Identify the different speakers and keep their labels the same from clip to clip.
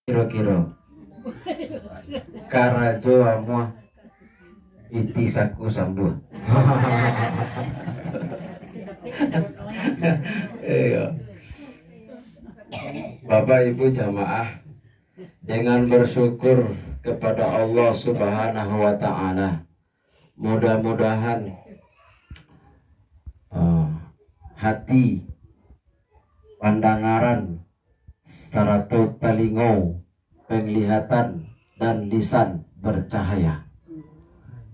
Speaker 1: kira-kira karajo amua iti saku sambut. Iya. Bapak Ibu jamaah, dengan bersyukur kepada Allah Subhanahu wa taala, mudah-mudahan hati, pandangaran, saratu talingo, penglihatan dan lisan bercahaya.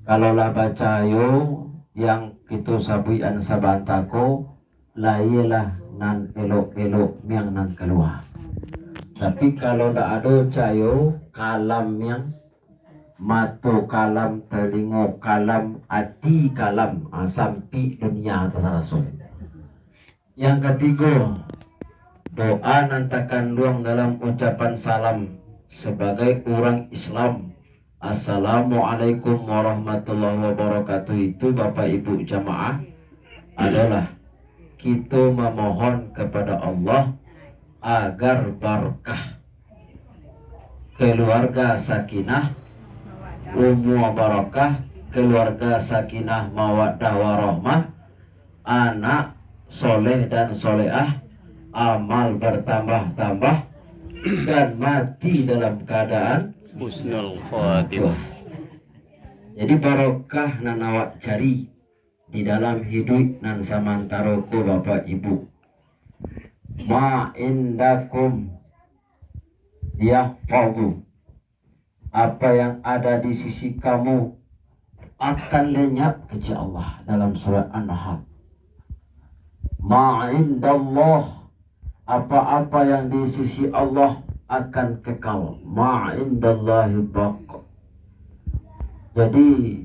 Speaker 1: Kalaulah bacayo yang kita sabuian sabantako lailah nan elok-elok yang nan keluar. Tapi kalau tak ada cayo kalam yang mato kalam, telingo kalam, hati kalam, sampai dunia terasum. Yang ketiga, doa nantakan luang dalam ucapan salam sebagai orang Islam. Assalamualaikum warahmatullahi wabarakatuh itu Bapak Ibu jamaah adalah kita memohon kepada Allah agar barakah, keluarga sakinah, umur barakah, keluarga sakinah mawaddah warahmah, anak soleh dan soleah, amal bertambah-tambah, dan mati dalam keadaan
Speaker 2: husnul khatimah.
Speaker 1: Jadi barokah nan awak cari di dalam hidup nan samantaroku Bapak Ibu. Ma indakum yahfadhu, apa yang ada di sisi kamu akan lenyap kepada Allah dalam surat An-Nahl. Ma indallah, apa-apa yang di sisi Allah akan kekal. Ma indallahi baqa. Jadi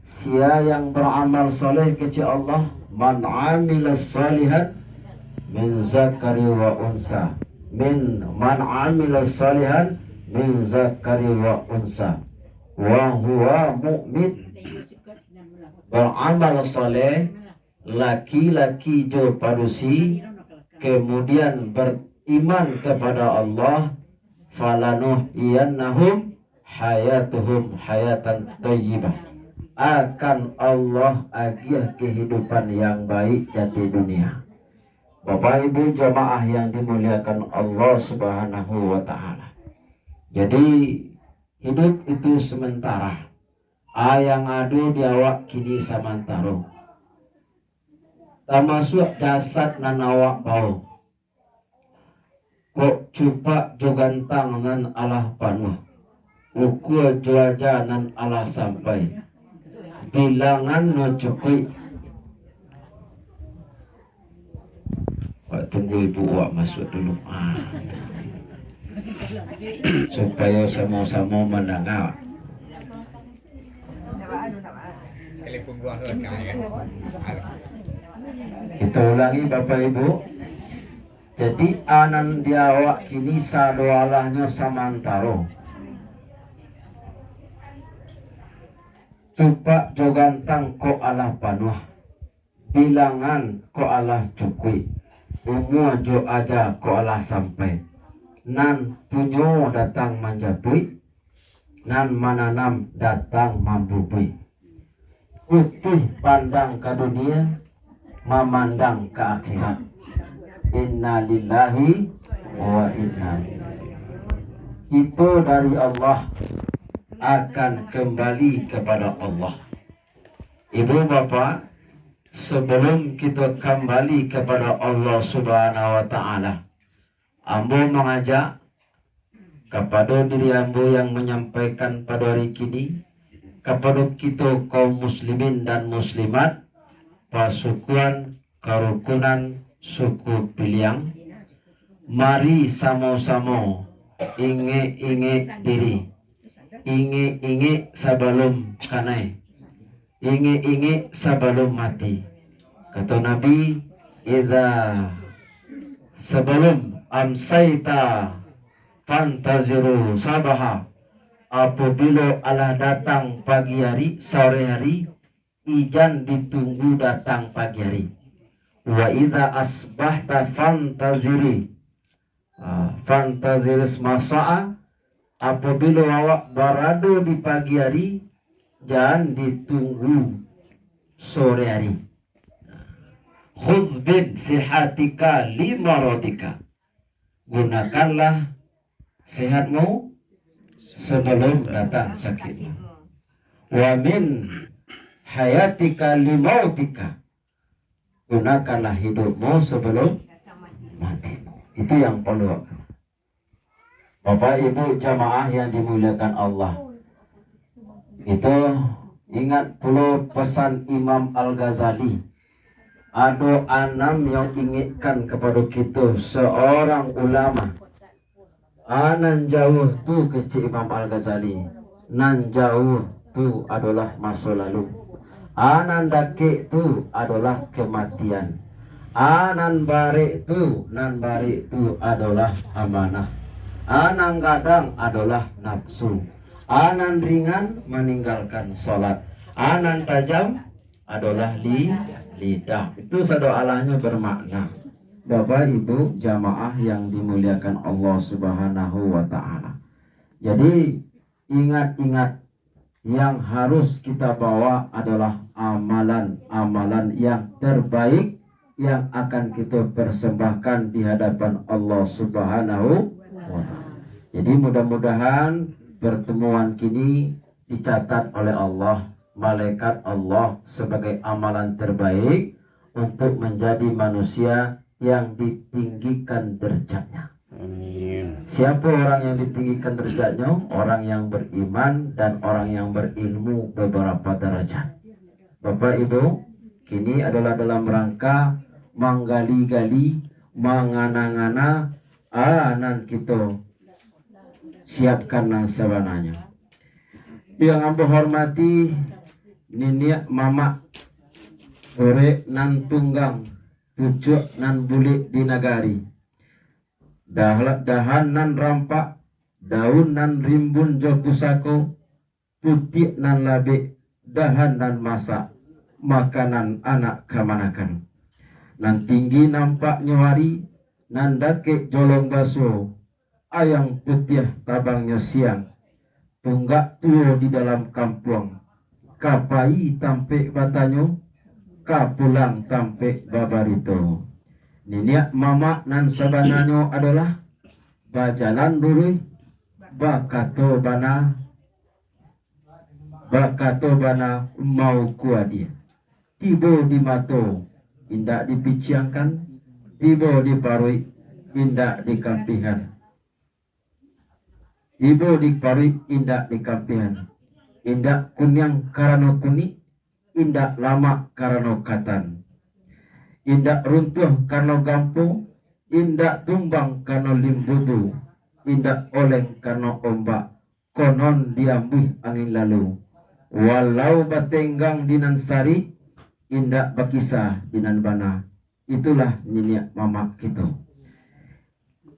Speaker 1: sia yang beramal soleh kepada Allah, man amila salihan min zakari wa unsa, man amila salihan min zakari wa unsa wa huwa mu'min, beramal soleh laki-laki jo padusi kemudian beriman kepada Allah, falanuh iyannahum hayatuhum hayatan thayyibah, akan Allah agiah kehidupan yang baik di dunia. Bapak Ibu jamaah yang dimuliakan Allah Subhanahu wa taala. Jadi hidup itu sementara. Yang ada di awak kini samantaro. Termasuk jasad nan awak bau. Kok cupak jogantang nan Allah panuh. Ukur juaja nan Allah sampai. Bilangan no cukup. Tunggu ibu wak masuk dulu supaya sama-sama mendengar. Kita ulangi Bapak Ibu. Jadi anan diawak kini sadoalahnya samantaro. Cupak jogantang ko Allah panuh. Bilangan ko Allah cukup. Umur jo aja ko Allah sampai. Nan punyo datang manjapui, nan mananam datang mambubui. Putih pandang ke dunia, memandang ke akhirat. Inna lillahi wa inna ilaihi. Itu dari Allah akan kembali kepada Allah. Ibu bapak, sebelum kita kembali kepada Allah Subhanahu wa taala, ambo mengajak kepada diri ambo yang menyampaikan pada hari kini, kepada kita kaum muslimin dan muslimat, pasukan kerukunan suku Piliang, mari sama-sama inge-inge diri, inge-inge sebelum kanai, inge-inge sebelum mati. Kata Nabi, sebelum amsaita fantaziru sabaha, apabila Allah datang pagi hari, sore hari, ijan ditunggu datang pagi hari. Wa idza asbahta fantaziri, Fantaziris masa'a, apabila awak berada di pagi hari, jangan ditunggu sore hari. Khudh bin sihatika limaradika, gunakanlah sehatmu sebelum datang sakitmu. Wa min hayatika limautika, gunakanlah hidupmu sebelum matimu. Itu yang perlu. Bapak Ibu jamaah yang dimuliakan Allah, itu ingat pula pesan Imam Al-Ghazali. Ada 6 yang ingatkan kepada kita seorang ulama. Nan jauh tu kecil Imam Al-Ghazali, nan jauh tu adalah masa lalu, nan dakik tu adalah kematian, nan barik tu adalah amanah, nan kadang adalah nafsu, nan ringan meninggalkan sholat, nan tajam adalah lidah. Itu sadoalahnya bermakna. Bapak Ibu jamaah yang dimuliakan Allah Subhanahu wa ta'ala. Jadi ingat-ingat, yang harus kita bawa adalah amalan-amalan yang terbaik yang akan kita persembahkan di hadapan Allah Subhanahu wa ta'ala. Jadi mudah-mudahan pertemuan kini dicatat oleh Allah, malaikat Allah, sebagai amalan terbaik untuk menjadi manusia yang ditinggikan derajatnya.
Speaker 2: Amin.
Speaker 1: Siapa orang yang ditinggikan derajatnya? Orang yang beriman dan orang yang berilmu beberapa derajat. Bapak Ibu, kini adalah dalam rangka menggali-gali, mengana-ngana, nan kita siapkan nang sebenarnya. Yang ambo hormati Niniak Mama ore nan tunggang pucuk nan bulik di nagari, dahan nan rampak, daun nan rimbun jo pusako, putih nan labe, dahan nan masak, makanan anak kamanakan, nan tinggi nampak nyawari, nan dake jolong baso, ayam putih tabangnya siang, tunggak tuo di dalam kampung, kapai tampe batanyo, kapulang tampe babarito. Niniak Mama nan sabananyo adalah bajalan dulu, bakato bana mau kuadia, tibo di mato indak dipiciangkan, tibo di parui indak dikampihan, tibo di parui indak dikampihan, indak kunyang karano kuni, indak lama karano katan, indak runtuh karena gampo, indak tumbang karena limbubu, indak oleng karena ombak, konon diambuh angin lalu, walau batenggang dinan sari, indak bakisah dinan bana. Itulah Niniak Mama kita.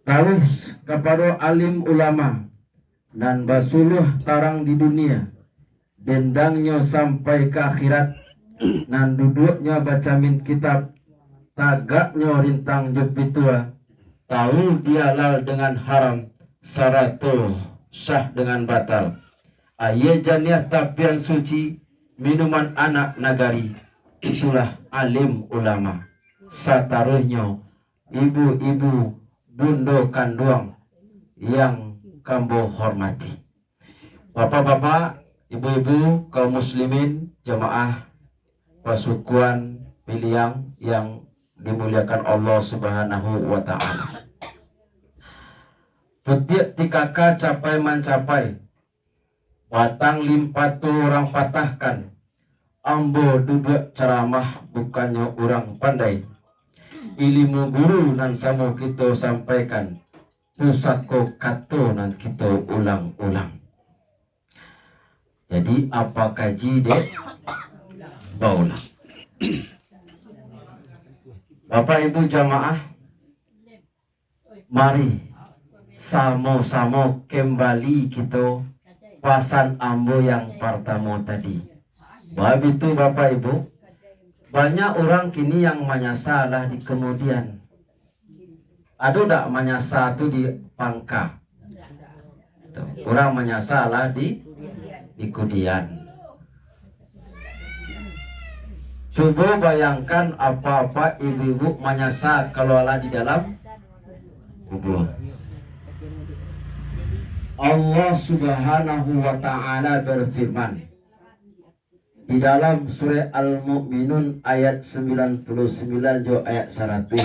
Speaker 1: Tawis kepada alim ulama dan basuluh tarang di dunia, dendangnya sampai ke akhirat, nan duduknya bacamin kitab, tagaknya rintang jepitua, tahu dia halal dengan haram, sarato sah dengan batal, aye janiah tapian suci, minuman anak nagari. Itulah alim ulama. Sataruhnya ibu-ibu bundo kanduang yang kambo hormati, bapak-bapak, ibu-ibu, kaum muslimin, jamaah pasukuan piliang yang dimuliakan Allah Subhanahu wa ta'ala. Putiak tikaka capai mencapai, batang limpatu orang patahkan, ambo duduk ceramah bukannya orang pandai, ilmu guru nan samo kita sampaikan, pusako kato nan kita ulang-ulang. Jadi apa kaji dek baulah. Bapak Ibu jamaah, mari samo-samo kembali kita pasan ambo yang pertama tadi. Bab itu Bapak Ibu, banyak orang kini yang menyasalah di kemudian. Aduh dak menyasa tu di pangka. Orang menyasa lah di kudian. Coba bayangkan apa-apa ibu-ibu menyasa kalau Allah di dalam kubur. Allah Subhanahu wa taala berfirman di dalam surah Al-Mu'minun ayat 99 jo ayat 100.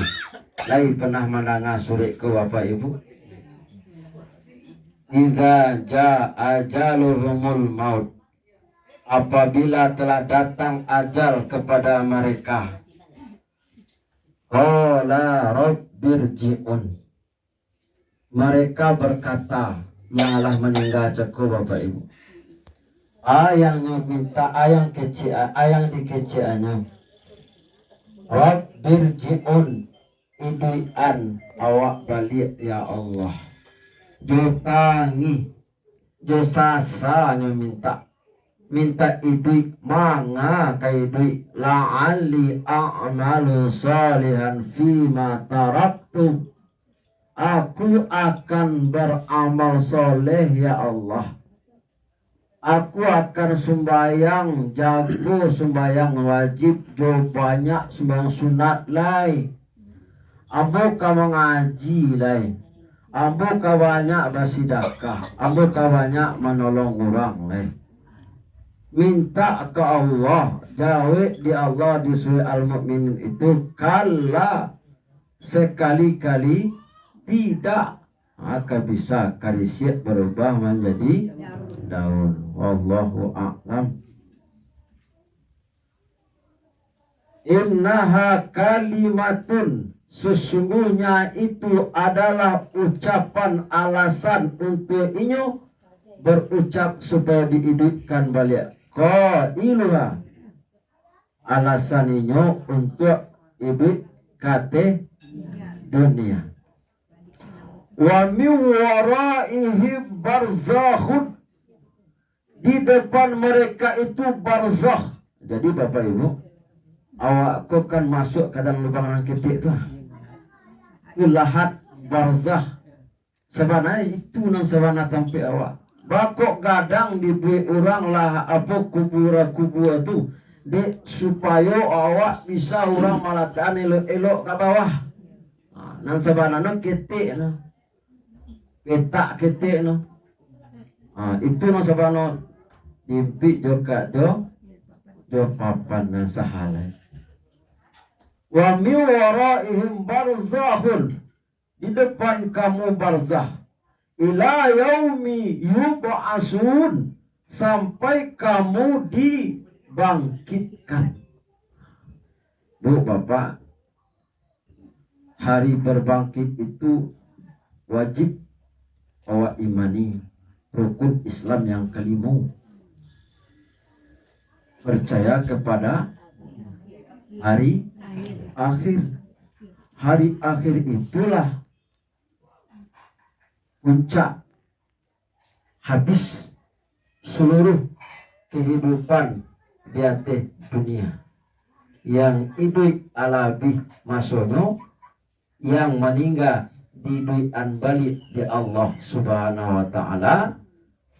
Speaker 1: Lai pernah mendengar surah ke Bapak Ibu? Idza jaa ajaluhumul maut, apabila telah datang ajal kepada mereka, qala rabbirji'un, mereka berkata, yang Allah meninggal ceko Bapak Ibu, ayangnya minta ayang kecil, ayang dikeciannya, rabbirji'un, iduan awak balik ya Allah, jo tangi jo sasanya minta idui manga kai idui la'alli a'malu salihan fima taraktu, aku akan beramal soleh ya Allah, aku akan sembayang jago, sembayang wajib jo banyak, sembayang sunat lai, ambo ka mengaji lai, ambo ka banyak bersedekah, ambo ka banyak menolong orang lai. Minta ke Allah, jawab di Allah di surah Al-Mu'minun itu, kala sekali-kali tidak akan bisa karisiat berubah menjadi daun. Wallahu a'lam. Innaha kalimatun, sesungguhnya itu adalah ucapan alasan untuk inyo berucap supaya dihidupkan balik. Qailuha, alasan inyo untuk hidup kate dunia. Wa min waraihim barzakhun, di depan mereka itu barzakh. Jadi Bapak Ibu, awakku kan masuk ke dalam lubang yang ketik itu. Lahat barzakh. Sebenarnya itu nang sabana tampi awak. Bakok gadang dibuat orang lah apa kubur tu de supaya awak bisa orang malatan elok-elok ke bawah. Nang sabana no ketik no. Petak ketik no. Itu nang sabana dimpi juga do papan nang sahala. Wa min waraihim barzakhun, di depan kamu barzakh, ila yaumi yub'asun, sampai kamu dibangkitkan. Bu Bapak, hari berbangkit itu wajib awak imani, rukun Islam yang kelima, percaya kepada hari akhir. Hari akhir itulah puncak habis seluruh kehidupan di atas dunia. Yang hidup alabih masono, yang meninggal diduikan balik di Allah Subhanahu wa taala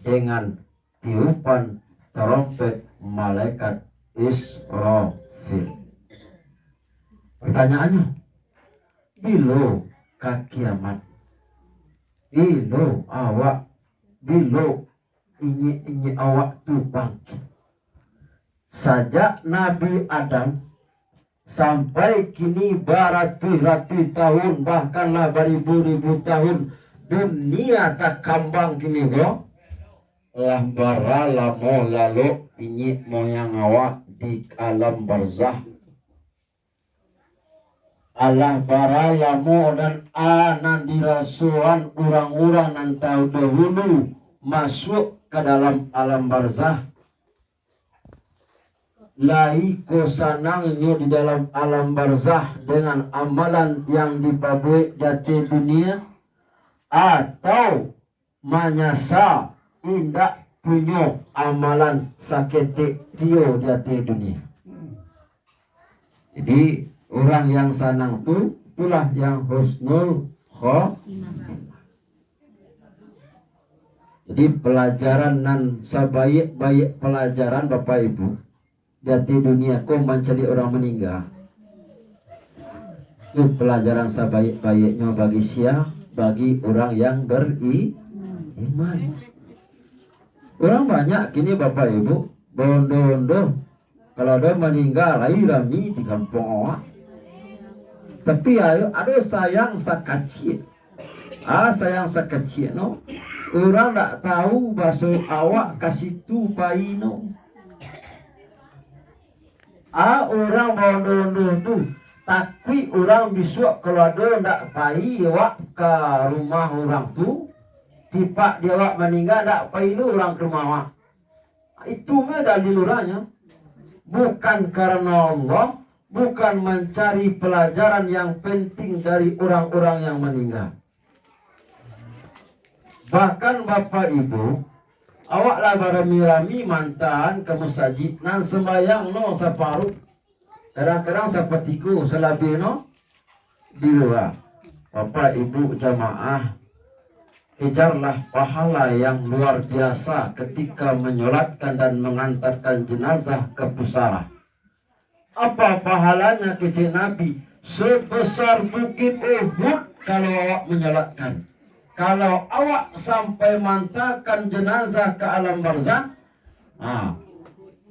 Speaker 1: dengan tiupan trompet malaikat Israfil. Pertanyaannya, bila kiamat? Bilo awak, bilo ini awak tu bangkit. Sejak Nabi Adam sampai kini beratus-ratus tahun, bahkanlah beribu-ribu tahun, dunia tak kambang kini go. Lah bara lamo lalu ini moyang awak di alam barzah. Allah bara lamo dan anan dirasuan orang-orang yang tahu dahulu masuk ke dalam alam barzah. Lai ko sanangnya di dalam alam barzah dengan amalan yang dipabuik di dunia, atau menyasa indak punya amalan saketik tio di atas dunia. Jadi orang yang sanang tu itulah yang husnul Jadi pelajaran nan sebaik-baik pelajaran Bapak Ibu di dunia kau mencari orang meninggal. Itu pelajaran sebaik-baiknya bagi bagi orang yang beriman. Orang banyak kini Bapak Ibu bondo-bondo kalau ada meninggal lagi rami di kampung awak. Tapi ayo ada sayang sakacit. Sayang sakacit no. Orang tak tahu bahasa awak kasih tu pai no. Orang bondo-bondo tu takui orang disuap kalau ada ndak pai awak ke rumah orang tu. Tipak dia awak meninggal ndak pai lu orang ke rumah awak. Itu dalil uranya. Bukan karena Allah, bukan mencari pelajaran yang penting dari orang-orang yang meninggal. Bahkan Bapak Ibu, awaklah barami-rami mantan ke masjid nan sembayang no separuh. Kadang-kadang sepetiku selebih no di luar. Bapak Ibu jamaah, kejarlah pahala yang luar biasa ketika menyolatkan dan mengantarkan jenazah ke pusara. Apa pahalanya kecil Nabi? Sebesar bukit Uhud kalau awak menyolatkan. Kalau awak sampai mantakan jenazah ke alam barzakh,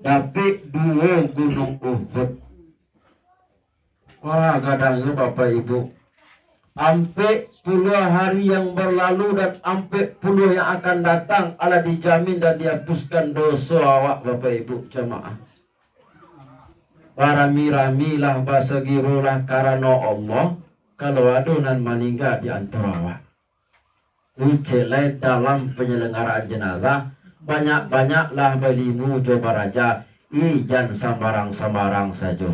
Speaker 1: dapat 2 gunung Uhud. Wah, kadangnya Bapak Ibu, ampe puluh hari yang berlalu dan ampe puluh yang akan datang Allah dijamin dan dihapuskan dosa awak Bapak Ibu jamaah. Barami-ramilah basagirulah karena Allah kalau adunan meninggal di antara awak. Ucelai dalam penyelenggaraan jenazah banyak-banyaklah belimu coba raja ijan sambarang-sambarang saja.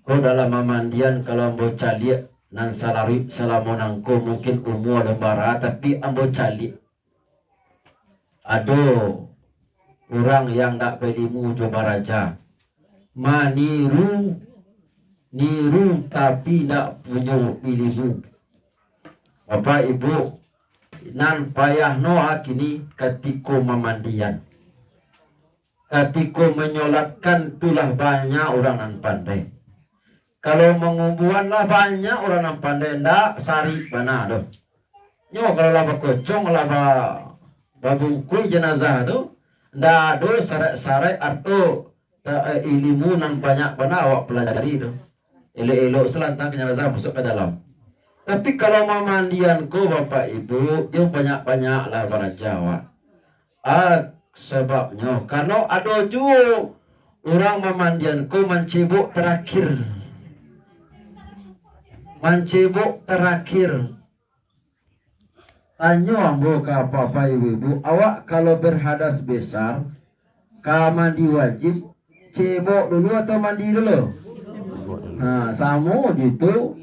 Speaker 1: Kau dalam memandian kalau bocah liat nan salari salamonangko mungkin umur lembara tapi ambo cali ado orang yang tak belimu coba raja maniru tapi tak punya ilmu. Bapak Ibu nan payah noa kini ketika memandian, ketika menyolatkan itulah banyak orang nan pandai. Kalau mengubuhan lah banyak orang yang pandai ndak sari mana doh. Nyo kalau laba kocong laba babungkui jenazah tu ndak do sarai-sarai atau ilmu nan banyak bana awak pelajari tu. Elok-elok selantang jenazah masuk ke dalam. Tapi kalau memandian ko Bapak Ibu yang banyak-banyak lah para Jawa. Sebabnya karena ada juga orang memandian ko mencibuk terakhir. Mencibuk terakhir. Tanya ambo ke apa ibu-ibu, awak kalau berhadas besar, mandi wajib, cebok dulu atau mandi dulu? Nah, sama gitu.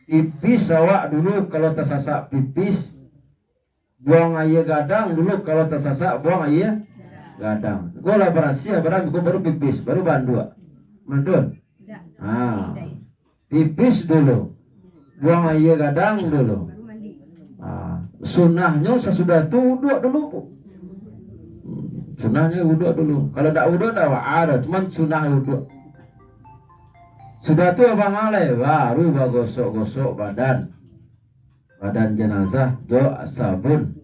Speaker 1: Pipis awak dulu kalau tersasak pipis, buang air gadang dulu kalau tersasak buang air gadang. Gua lah berhasil barang gua baru pipis, baru bandua. Mandun. Pipis dulu, buang air gadang dulu. Sunnahnya sesudah itu wuduk dulu bu. Sunnahnya wuduk dulu. Kalau tak wuduk tak ada, cuman sunnah wuduk. Sudah tu abang alai baru gosok-gosok badan jenazah jo sabun.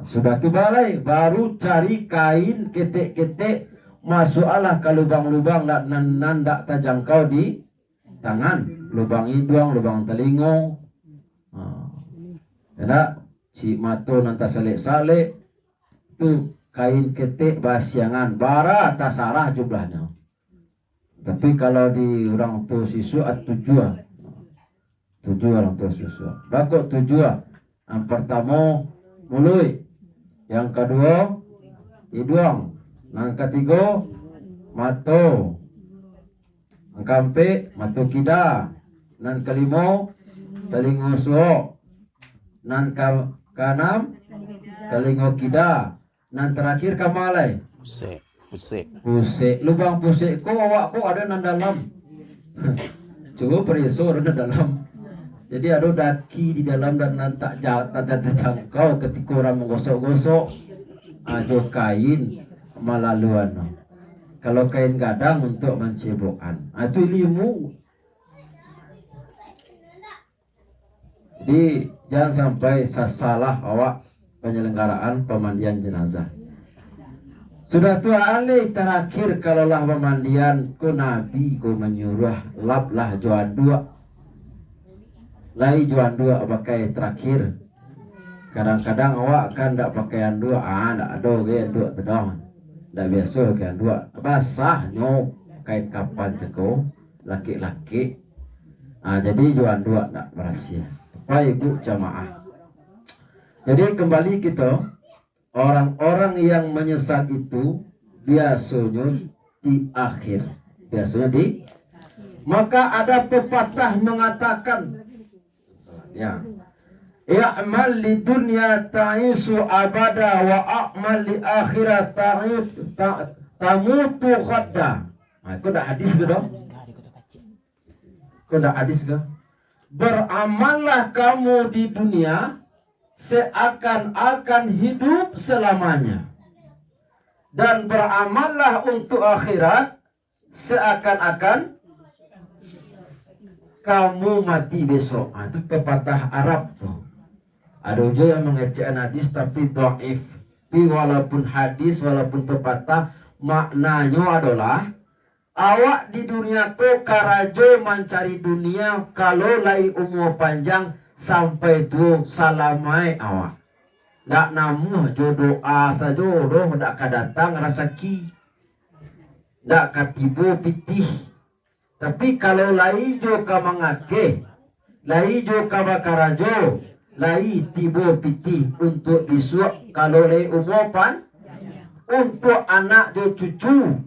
Speaker 1: Sudah tu balai baru cari kain ketek-ketek masuklah ke lubang-lubang nan dak terjangkau di tangan, lubang hidung, lubang telinga. Ada si mato nanti salik-salik tu kain ketek basiangan bara tasarah jumlahnya. Tapi kalau di orang tua siswa tujuh orang tua siswa. Bakok tujuh. Yang pertama mulut, yang kedua hidung, yang ketiga mata, yang keempat mata kida, yang kelima telinga suok, yang keenam telinga kida, yang terakhir kamalai. Pusik, lubang pusik ko awak ko ada nan dalam. Coba periso ada dalam. Jadi ada daki di dalam dan tak terjangkau ketika orang menggosok-gosok ada kain malaluan. Kalau kain gadang untuk mencebokan, itu ilmu. Jadi jangan sampai salah awak penyelenggaraan pemandian jenazah. Sudah tua alih terakhir kalau lah pemandian ku Nabi ku menyuruh laplah juan dua. Lai juan dua pakai terakhir. Kadang-kadang awak kan tak pakaian dua, tak ada ke dua tedah. Tak biasa ke dua. Basah nyok kain kapan ceko laki-laki. Jadi juan dua tak berhasil. Bapak Ibu jamaah. Jadi kembali kita, orang-orang yang menyesat itu biasanya di akhir. Biasanya di maka ada pepatah mengatakan ya, i'mal li dunya ta'isu abada wa a'mal li akhirat tamutu khadda. Itu dah hadis ke dong? Kau dah hadis ke? Beramallah kamu di dunia seakan-akan hidup selamanya, dan beramallah untuk akhirat seakan-akan kamu mati besok. Itu pepatah Arab tuh. Ada juga yang mengecekkan hadis tapi dhaif. Tapi walaupun hadis, walaupun pepatah, maknanya adalah awak di dunia ko karajo mencari dunia, kalau lai umur panjang sampai tu salamai awak. Ndak namu jodoh asa jodoh ndak kadatang rasaki. Ndak katibo pitih. Tapi kalau lai jo ka mangake, lai jo ka bakarajo, lai tibo pitih untuk disuap kalau lai umur pan untuk anak jo cucu.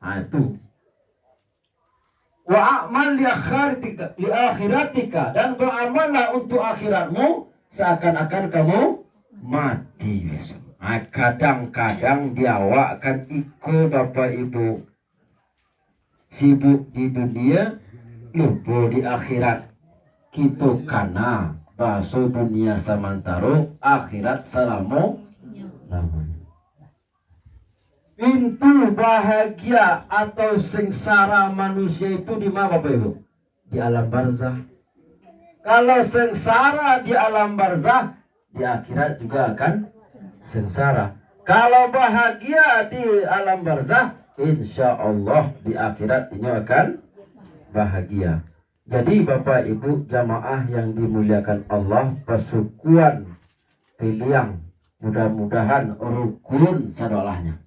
Speaker 1: Itu wa amal li akhiratika, dan beramallah untuk akhiratmu seakan-akan kamu mati besok. Kadang-kadang diawak kan ikut Bapak Ibu sibuk di dunia, lupa di akhirat. Kita kana bahasa dunia samantaro, akhirat salamo lamanya. Pintu bahagia atau sengsara manusia itu di mana Bapak Ibu? Di alam barzah. Kalau sengsara di alam barzah, di akhirat juga akan sengsara. Kalau bahagia di alam barzah, insya Allah di akhirat ini akan bahagia. Jadi Bapak Ibu jamaah yang dimuliakan Allah, pasukuan pilihan, mudah-mudahan rukun sadolahnya.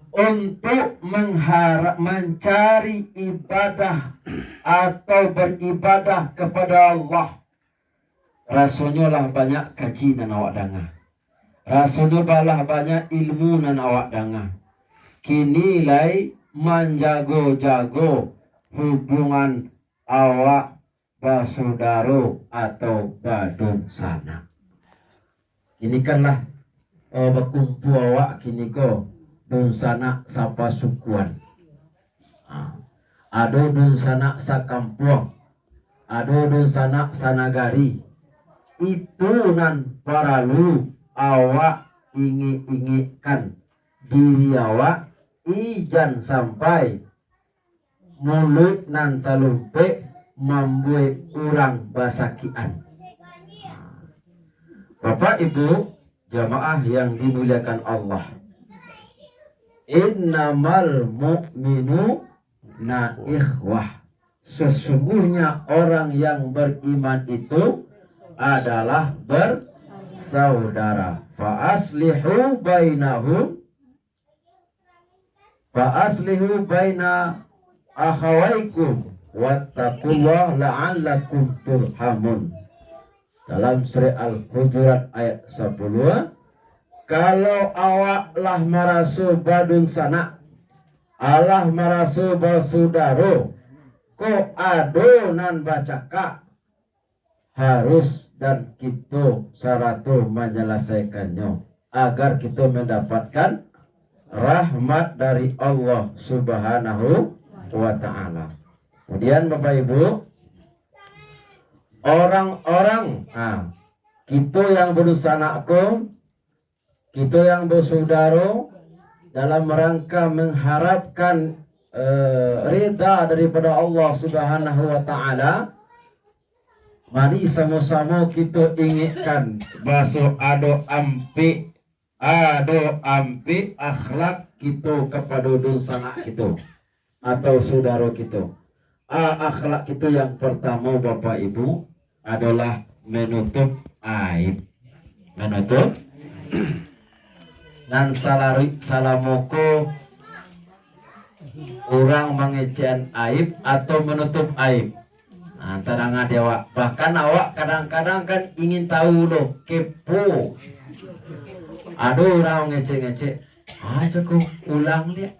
Speaker 1: Untuk mencari ibadah atau beribadah kepada Allah, rasanya lah banyak kaji dan awak danga. Rasanya balah banyak ilmu dan awak danga. Kini lai menjago-jago hubungan awak basudaro atau badung sana. Ini kanlah berkumpul awak kini ko dun sana sapa sukuan. Ada dun sana sakampuang, ada dun sana sanagari. Itu nan paralu awak ingi-ingikan diri awak ijan sampai mulut nan talumpe membuat orang basakian. Bapak Ibu jamaah yang dimuliakan Allah, innamal mu'minu na ikhwah, sesungguhnya orang yang beriman itu adalah bersaudara. Fa aslihu baina akhawaikum wattaqullah la'allakum turhamun. Dalam surah Al-Hujurat ayat 10, kalau awak lah marasu badun sana, Allah marasu basudaro, ko ado nan bacaka, harus dan kita saratu menyelesaikannya agar kita mendapatkan rahmat dari Allah Subhanahu wa ta'ala. Kemudian Bapak Ibu, orang-orang kita yang berusanakku, kita yang bersaudara dalam rangka mengharapkan rida daripada Allah Subhanahu wa taala. Mari sama-sama kita ingatkan bahasa ado ampi akhlak kita kepada sanak kita atau saudara kita. Akhlak kita yang pertama Bapak Ibu adalah menutup aib. Menutup dan salamoko orang mengecehan aib atau menutup aib. Antara ngadewa, bahkan awak kadang-kadang kan ingin tahu loh, kepo. Aduh orang ngecek-ngecek, cukup ulang lihat.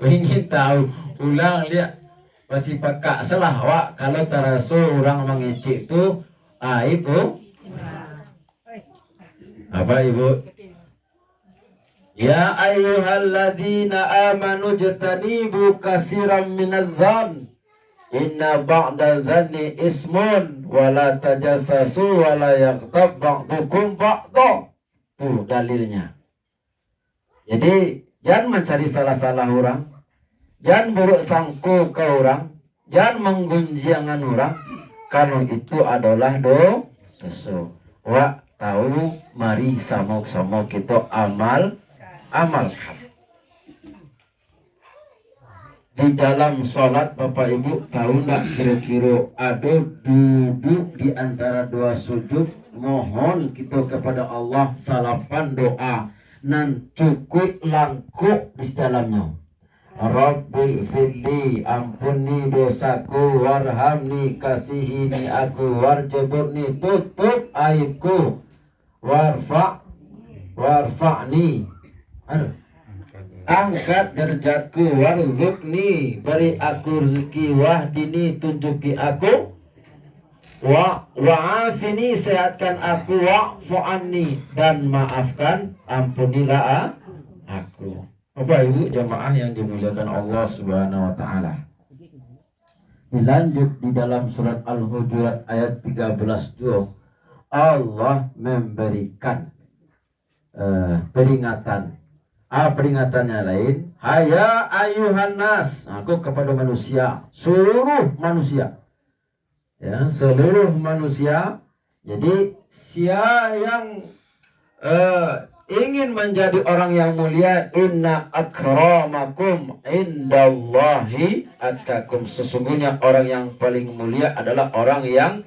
Speaker 1: Ingin tahu, ulang lihat. Pasti pakak salah awak kalau terasa orang mengecek itu aib apa Ibu? Ya ayyuhalladzina amanu jtanibu katsiran minadh-dhann inna ba'da dhanni ismun wala tajassasu wala yaghtab ba'dukum ba'dha. Tuh dalilnya. Jadi jangan mencari salah-salah orang, jangan buruk sangka ke orang, jangan menggunjingan orang, kalau itu adalah dosa. Wa tahu mari sama-sama kita amalkan. Di dalam sholat Bapak Ibu tahu nggak kira-kira ada duduk di antara dua sujud mohon kita kepada Allah salapan doa nan cukup langkuk di dalamnya. Rabbi firli ampuni dosaku warhamni kasihini aku warjaburni tutup aibku warfa'ni angkat derajatku warzukni beri aku rezeki wahdini tunjuki aku wa'afini sehatkan aku wa'fu anni dan maafkan ampunilah aku. Bapak Ibu jamaah yang dimuliakan Allah Subhanahu wa taala. Dilanjut di dalam surat Al-Hujurat ayat 13:2 Allah memberikan peringatan. Peringatannya lain, haya ayuhan nas, aku kepada manusia, seluruh manusia. Ya, seluruh manusia. Jadi siapa yang ingin menjadi orang yang mulia, inna akramakum indallahi atqakum, sesungguhnya orang yang paling mulia adalah orang yang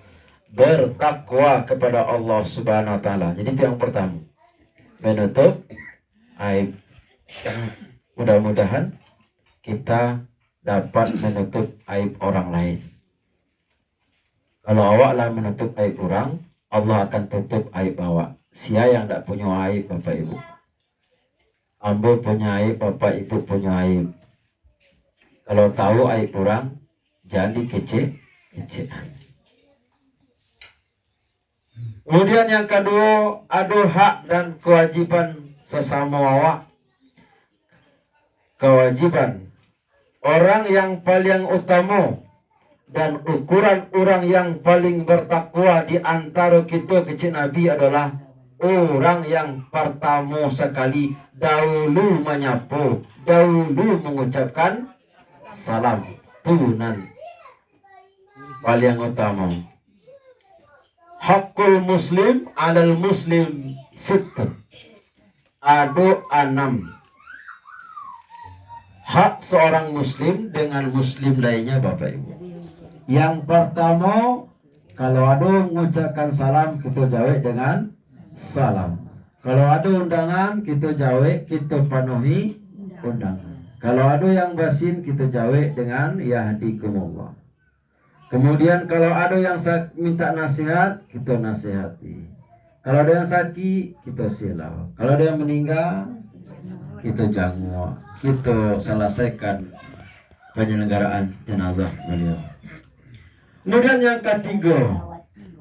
Speaker 1: bertakwa kepada Allah Subhanahu wa taala. Jadi itu yang pertama, menutup aib. Mudah-mudahan kita dapat menutup aib orang lain. Kalau awak lah menutup aib orang, Allah akan tutup aib awak. Siapa yang tidak punya aib Bapak Ibu? Ambo punya aib, Bapak Ibu punya aib. Kalau tahu aib orang, jangan dikecek-kecekan. Kemudian yang kedua, ada hak dan kewajiban sesama awak. Kewajiban orang yang paling utama dan ukuran orang yang paling bertakwa di antara kita kecil Nabi adalah orang yang pertama sekali dahulu menyapa, dahulu mengucapkan salam. Tunan paling utama. Hakul muslim alal muslim sittun. Ada 6 hak seorang muslim dengan muslim lainnya Bapak Ibu. Yang pertama, kalau ada mengucapkan salam kita jawab dengan salam. Kalau ada undangan kita jawab, kita penuhi undangan. Kalau ada yang basin kita jawab dengan yahdikumullah. Kemudian kalau ada yang minta nasihat kita nasihati. Kalau ada yang sakit kita silau. Kalau ada yang meninggal kita jangwa. Kita selesaikan penyelenggaraan jenazah beliau. Kemudian yang ketiga,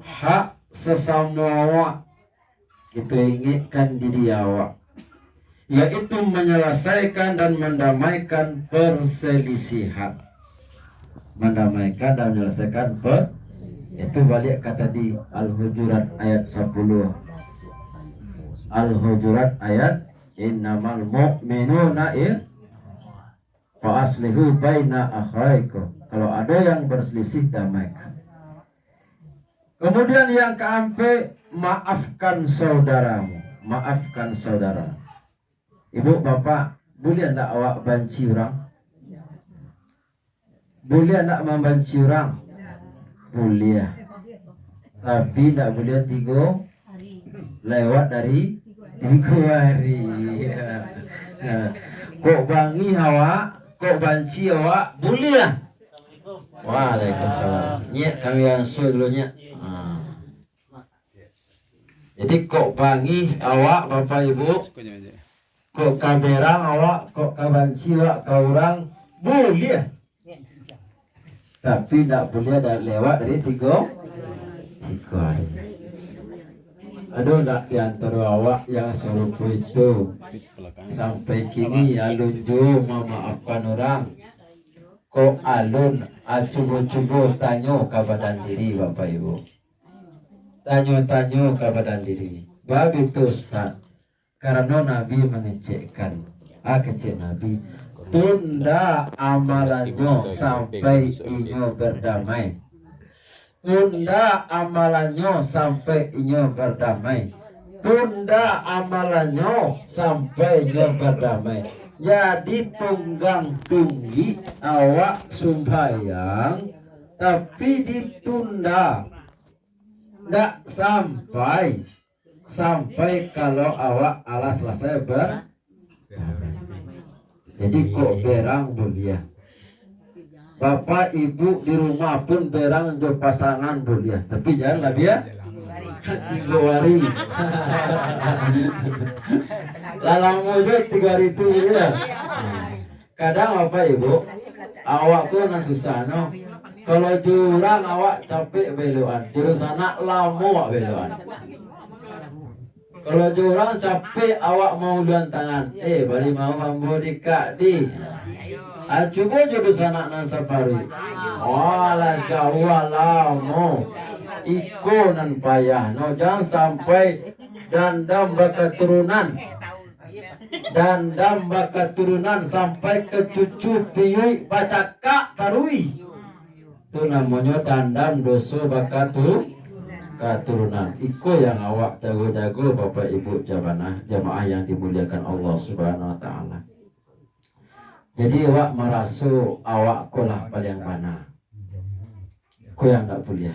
Speaker 1: hak sesama awak kita ingatkan diri awak, yaitu menyelesaikan dan mendamaikan perselisihan. Mendamaikan dan menyelesaikan Itu balik kata di Al-Hujurat ayat 10. Al-Hujurat ayat innamal mu'minuna fa aslihu baina akhaikum. Kalau ada yang berselisih, damaikan. Kemudian yang keempat, maafkan saudaramu. Maafkan saudara. Ibu bapak, boleh enggak awak benci orang? Boleh enggak membenci orang? Boleh. Tapi enggak boleh lewat dari 3 hari. Kok bangi awak, kok banci awak, boleh lah. Waalaikumsalam. Nyek kami yang suai dulu nyek. Jadi kok bangi awak bapak ibu, kok kaberang awak, kok kabanci awak ke orang, boleh. Tapi tidak boleh lewat dari 3 hari. Aduh, nak diantara awak yang serupa itu sampai kini alun jo memaafkan orang. Kok alun cuba-cuba tanya kepada diri bapak ibu. Tanya-tanya kepada diri. Bab itu Ustaz. Karena Nabi mengecekkan. Kecek Nabi. Tunda amalannya sampai inyo berdamai. Tunda amalannya sampai inyo berdamai. Tunda amalannya sampai inyo berdamai. Jadi tunggang tunggi awak sembahyang tapi ditunda. Ndak sampai kalau awak alas selesai jadi kok berang boleh. Bapak ibu di rumah pun berang untuk pasangan boleh. Tapi janganlah dia 3 hari. Lalang mujud 3 hari itu ya. Kadang bapak ibu awak pun susah no. Kalau jurang awak capek beloan, terus anak lama beloan. Kalau jurang capek awak mau luan tangan, bari mau mambo dikak di. Coba jodoh sanak nan safari. Walah jauh lama. Iko nan payah, no jangan sampai dandam keturunan. Dandam keturunan sampai ke cucu piui baca kak tarui. Itu namanya dandam dosa bakat keturunan. Iko yang awak jago-jago bapak ibu jamaah yang dimuliakan Allah Subhanahu wa taala. Jadi awak merasa awak kolah paling bana. Ko yang tak boleh.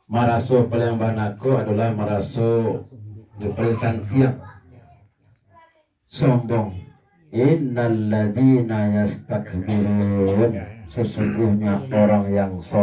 Speaker 1: Merasa paling bana ko adalah merasa paling santiang. Sombong. Innal ladzina yastakbirun. Sesungguhnya orang yang sombong